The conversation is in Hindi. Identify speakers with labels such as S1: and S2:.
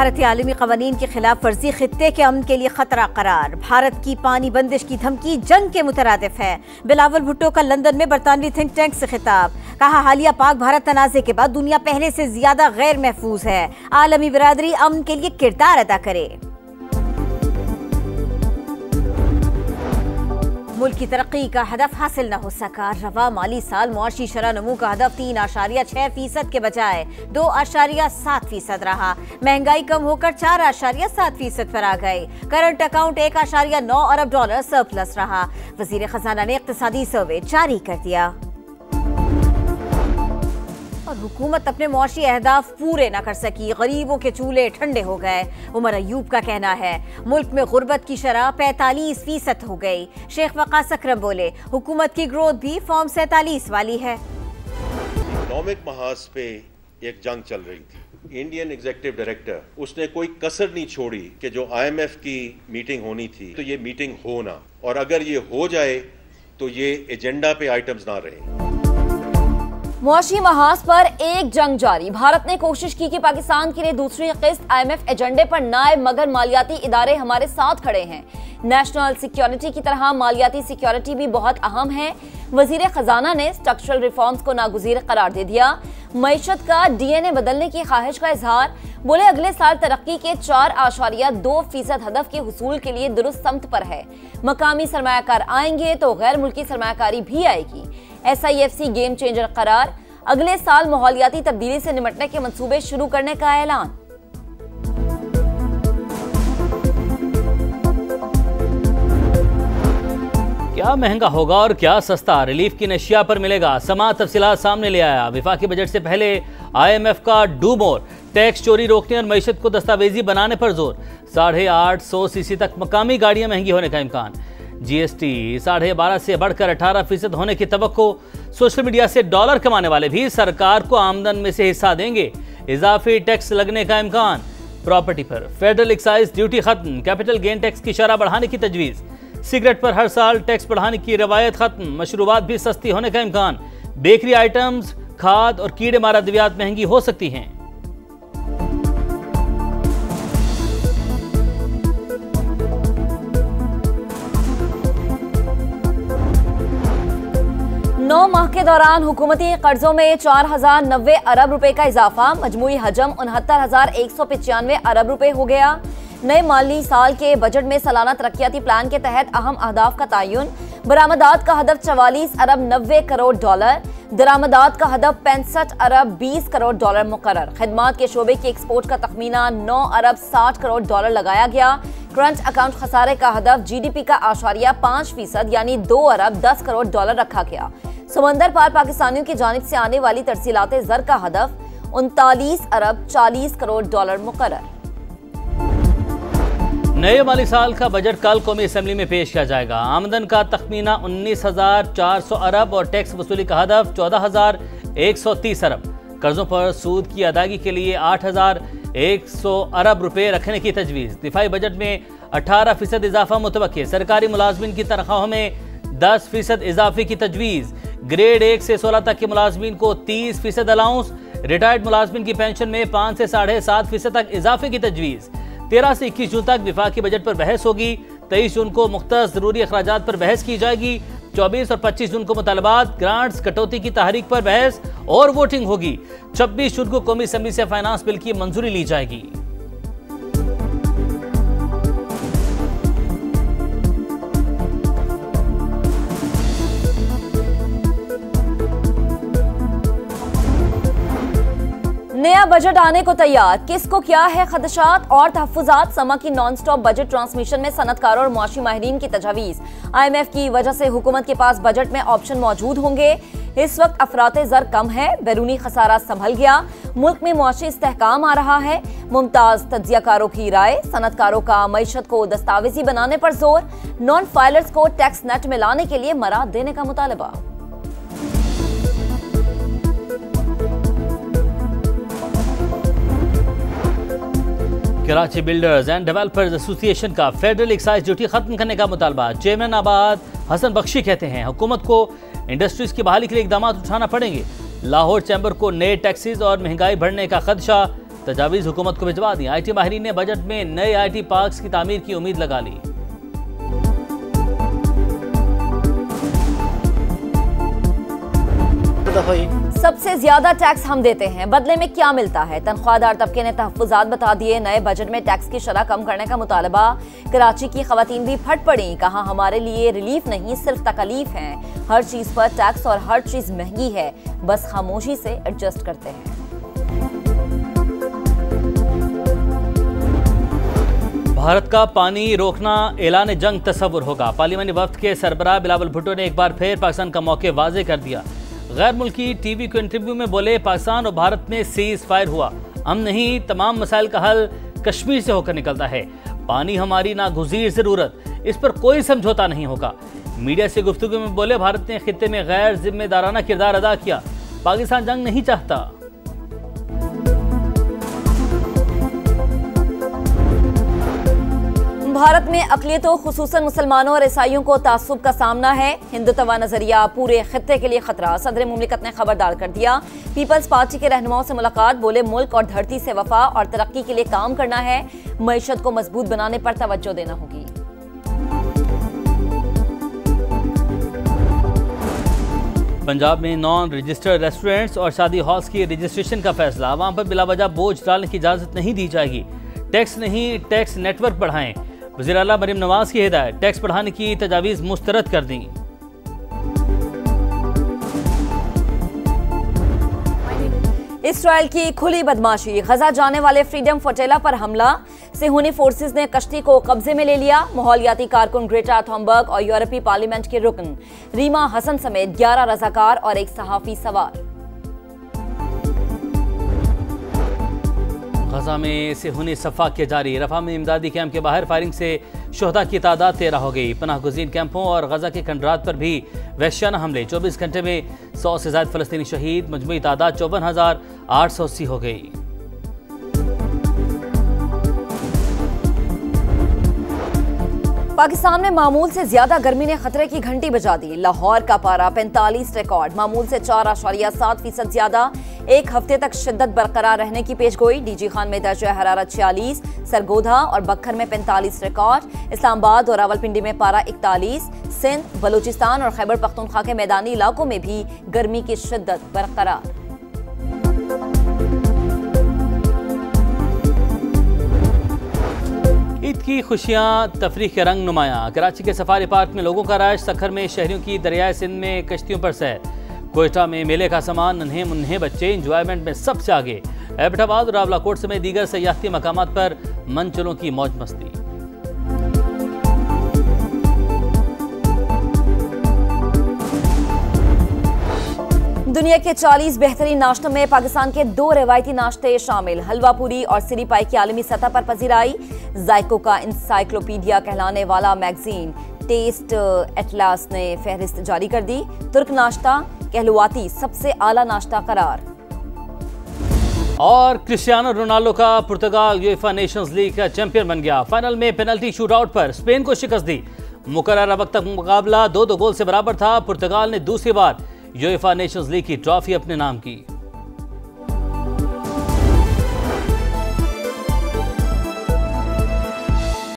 S1: भारतीय आलमी कवानीन की खिलाफ वर्जी खित्ते के अमन के लिए खतरा करार। भारत की पानी बंदिश की धमकी जंग के मुतरादिफ है। बिलावल भुट्टो का लंदन में बरतानवी थिंक टैंक से खिताब। कहा, हालिया पाक भारत तनाज़े के बाद दुनिया पहले से ज्यादा गैर महफूज है। आलमी बिरादरी अमन के लिए किरदार अदा करे। मुल्क की तरक्की का हदफ हासिल न हो सका। रवा माली साल मुआशी शरह नमू का हदफ 3.6% के बजाय 2.7% रहा। महंगाई कम होकर 4.7% पर आ गई। करंट अकाउंट $1.9 अरब सरप्लस रहा। वजीर खजाना ने इक्तिसादी सर्वे जारी कर दिया। और हुकूमत अपने मुआशी अहदाफ पूरे न कर सकी, गरीबों के चूल्हे ठंडे हो गए। उमर अयूब का कहना है, मुल्क में गुर्बत की शरह 45% हो गई। शेख वकास अकरम बोले, हुकूमत की ग्रोथ भी फॉर्म 47 वाली है।
S2: इकोनॉमिक महाज पे एक जंग चल रही थी। इंडियन एग्जीक्यूटिव डायरेक्टर उसने कोई कसर नहीं छोड़ी कि जो IMF की मीटिंग होनी थी तो ये मीटिंग हो ना, और अगर ये हो जाए तो ये एजेंडा पे आइटम्स ना रहे।
S3: मुआशी महाज पर एक जंग जारी। भारत ने कोशिश की कि पाकिस्तान के लिए दूसरी किस्त IMF एजेंडे पर न आए, मगर मालियाती इदारे हमारे साथ खड़े हैं। नेशनल सिक्योरिटी की तरह मालियाती सिक्योरिटी भी बहुत अहम है। वजीर खजाना ने स्ट्रक्चरल रिफॉर्म्स को नागुज़ीर करार दे दिया। मईशत का DNA बदलने की ख्वाहिश का इजहार। बोले, अगले साल तरक्की के 4.2% हदफ के हुसूल के लिए दुरुस्त समत पर है। मकामी सरमायाकार आएंगे तो गैर मुल्की सरमायाकारी भी आएगी। SIFC गेम चेंजर करार। अगले साल माहौलियाती तब्दीली से निपटने के मंसूबे शुरू करने का ऐलान।
S4: क्या महंगा होगा और क्या सस्ता, रिलीफ किन अशिया पर मिलेगा? समाअत तफसीलात सामने ले आया। विफाकी बजट से पहले IMF का डू मोर, टैक्स चोरी रोकने और मईशत को दस्तावेजी बनाने पर जोर। 850 तक मकामी गाड़ियां महंगी होने का इम्कान। GST 12.5 से बढ़कर 18% होने की तवक्को। सोशल मीडिया से डॉलर कमाने वाले भी सरकार को आमदन में से हिस्सा देंगे। इजाफी टैक्स लगने का इम्कान। प्रॉपर्टी पर फेडरल एक्साइज ड्यूटी खत्म। कैपिटल गेन टैक्स की शरह बढ़ाने की तजवीज़। सिगरेट पर हर साल टैक्स बढ़ाने की रवायत खत्म। मशरूबात भी सस्ती होने का इम्कान। बेकरी आइटम्स, खाद और कीड़े मार अद्वियात महंगी हो सकती हैं।
S3: नौ माह के दौरान हुकूमती कर्जों में 4090 अरब रुपए का इजाफा। मजमूई हजम 69,195 अरब रुपए हो गया। नए माली साल के बजट में सालाना तरक्याती प्लान के तहत अहम अहदाफ का तयन। बरामदात का हदफ 44 अरब 90 करोड़ डॉलर। दरामदात का हदफ 65 अरब 20 करोड़ डॉलर मुकर्रर। खिदमात के शोबे की एक्सपोर्ट का तखमीना 9 अरब 60 करोड़ डॉलर लगाया गया। करंट अकाउंट खसारे का हदफ GDP का 8.5% यानी 2 अरब 10 करोड़ डॉलर रखा गया। समंदर पार पाकिस्तानियों की जानिब से आने वाली तरसीलात ज़र का हदफ 39 अरब 40 करोड़ डॉलर मुकर्रर।
S4: नए माली साल का बजट कल कौमी असम्बली में पेश किया जाएगा। आमदन का तखमीना 19,400 अरब और टैक्स वसूली का हदफ 14,130 अरब। कर्जों पर सूद की अदायगी के लिए 8,100 अरब रुपए रखने की तजवीज़। दिफाई बजट में 18% इजाफा मुतवक्के। सरकारी मुलाजमीन की तनख्वाहों में 10% इजाफे की तजवीज़। ग्रेड 1 से 16 तक के मुलाजमीन को 30% अलाउंस। रिटायर्ड मुलाजमीन की पेंशन में 5 से 7.5% तक इजाफे की तजवीज़। 13 से 21 जून तक विफाकी बजट पर बहस होगी। 23 जून को मुख्तस ज़रूरी अखराजात पर बहस की जाएगी। 24 और 25 जून को मुतालबात, ग्रांट्स, कटौती की तहरीक पर बहस और वोटिंग होगी। 26 जून को कौमी असम्बली से फाइनेंस बिल की मंजूरी ली जाएगी।
S3: नया बजट आने को तैयार। किसको क्या है खदशात और तहफ़्फ़ुज़ात? समा की नॉन स्टॉप बजट ट्रांसमिशन में सनतकारों और मुआशी माहिरीन की तजावीज़। IMF की वजह से हुकूमत के पास बजट में ऑप्शन मौजूद होंगे। इस वक्त अफराते ज़र कम है, बैरूनी खसारा संभल गया, मुल्क में मुआशी इस्तेहकाम आ रहा है। मुमताज़ तज्ज़ियाकारों की राय। सनतकारों का मईशत को दस्तावेजी बनाने पर जोर। नॉन फाइलर्स को टैक्स नेट में लाने के लिए मराद देने का मुतालबा।
S4: Karachi builders and developers association का फेडरल एक्साइज ड्यूटी खत्म करने का मुतालबा। चेयरमैन आबाद हसन बख्शी कहते हैं, हुकूमत को इंडस्ट्रीज की बहाली के लिए इकदाम उठाना पड़ेंगे। लाहौर चैम्बर को नए टैक्सेस और महंगाई बढ़ने का खदशा। तजावीज़ हुकूमत को भिजवा दी। IT माहिरीन ने बजट में नए IT पार्क्स की तामीर की उम्मीद लगा ली।
S3: सबसे ज्यादा टैक्स हम देते हैं, बदले में क्या मिलता है? तनख्वाहदार तबके ने तहफ्फुजात बता दिए। नए बजट में टैक्स की शरह कम करने का मुतालबा। कराची की खवातीन भी फट पड़ी, कहा हमारे लिए रिलीफ नहीं सिर्फ तकलीफ है। हर चीज पर टैक्स और हर चीज महंगी है, बस खामोशी से एडजस्ट करते हैं।
S4: भारत का पानी रोकना ऐलान जंग तस्वुर होगा। पार्लियामानी वफ्द के सरबराह बिलावल भुट्टो ने एक बार फिर पाकिस्तान का मौके वाजे कर दिया। गैर मुल्की टीवी को इंटरव्यू में बोले, पाकिस्तान और भारत में सीज फायर हुआ, हम नहीं, तमाम मसाइल का हल कश्मीर से होकर निकलता है। पानी हमारी नागुज़ीर ज़रूरत, इस पर कोई समझौता नहीं होगा। मीडिया से गुफ्तगू में बोले, भारत ने खित्ते में गैर जिम्मेदाराना किरदार अदा किया, पाकिस्तान जंग नहीं चाहता।
S3: भारत में अक़लियतों खुसूसन मुसलमानों और ईसाइयों को तासुब का सामना है। हिंदुत्व नजरिया पूरे खित्ते के लिए खतरा, सदर मुमलिकत ने खबरदार कर दिया। पीपल्स पार्टी के रहनुमाओं से मुलाकात, बोले मुल्क और धरती से वफा और तरक्की के लिए काम करना है, मईशत को मजबूत बनाने पर तवज्जो देना होगी।
S4: पंजाब में नॉन रजिस्टर्ड रेस्टोरेंट्स और शादी हॉल्स की रजिस्ट्रेशन का फैसला, आवाम पर बिलावजह बोझ डालने की इजाजत नहीं दी जाएगी। टैक्स नहीं, टैक्स नेटवर्क बढ़ाएं। वज़ीर आला मरीम नवाज की हिदायत, टैक्स बढ़ाने की तजावीज़ मुस्तरद कर दी।
S3: इसराइल की खुली बदमाशी, गजा जाने वाले फ्रीडम फ्लोटिला पर हमला। सेहूनी फोर्सेस ने कश्ती को कब्जे में ले लिया। माहौलियाती कारकुन ग्रेटा थुनबर्ग और यूरोपीय पार्लियामेंट के रुकन रीमा हसन समेत 11 रजाकार और एक सहाफी सवार।
S4: गजा में सेहूनी सफाकिया जारी, रफा में इमदादी कैंप के बाहर फायरिंग से शोहदा की तादाद 13 हो गई। पनाह गुज़ीन कैंपों और गजा के खंडरात पर भी वहशियाना हमले, 24 घंटे में 100 से ज़ायद फ़लस्तीनी शहीद, मजमूई तादाद 54,880 हो गई।
S3: पाकिस्तान में मामूल से ज्यादा गर्मी ने खतरे की घंटी बजा दी। लाहौर का पारा 45 रिकॉर्ड, मामूल से 4.7% ज्यादा। एक हफ्ते तक शिद्दत बरकरार रहने की पेशगोई। डीजी खान में दर्जा हरारत 46, सरगोधा और बक्खर में 45 रिकॉर्ड। इस्लामाबाद और रावलपिंडी में पारा 41। सिंध, बलूचिस्तान और खैबर पख्तूनख्वा के मैदानी इलाकों में भी गर्मी की शिद्दत बरकरार।
S4: ईद की खुशियां, तफरीह के रंग नुमायां। कराची के सफारी पार्क में लोगों का रश, सखर में शहरियों की दरियाए सिंध में कश्तियों पर सैर। कोयटा में मेले का सामान, नन्हे मुन्हे बच्चे इंजॉयमेंट में सबसे आगे। एबटाबाद और रावलाकोट समेत दीगर सयाहती मकामात पर मंचलों की मौज मस्ती।
S3: दुनिया के 40 बेहतरीन नाश्तों में पाकिस्तान के 2 रिवायती नाश्ते शामिल। हलवा पूरी और सिरी पाई की आलमी सतह पर पजीराई। जायकों का इंसाइक्लोपीडिया कहलाने वाला मैगजीन टेस्ट एटलास ने फहरिस्त जारी कर दी। तुर्क नाश्ता कहलवाती सबसे आला नाश्ता करार।
S4: और क्रिस्टियानो रोनाल्डो का पुर्तगाल यूएफा नेशंस लीग का चैंपियन बन गया। फाइनल में पेनल्टी शूटआउट पर स्पेन को शिकस्त दी। मुकर्रर वक्त तक मुकाबला 2-2 गोल से बराबर था। पुर्तगाल ने दूसरी बार यूएफा नेशंस लीग की ट्रॉफी अपने नाम की।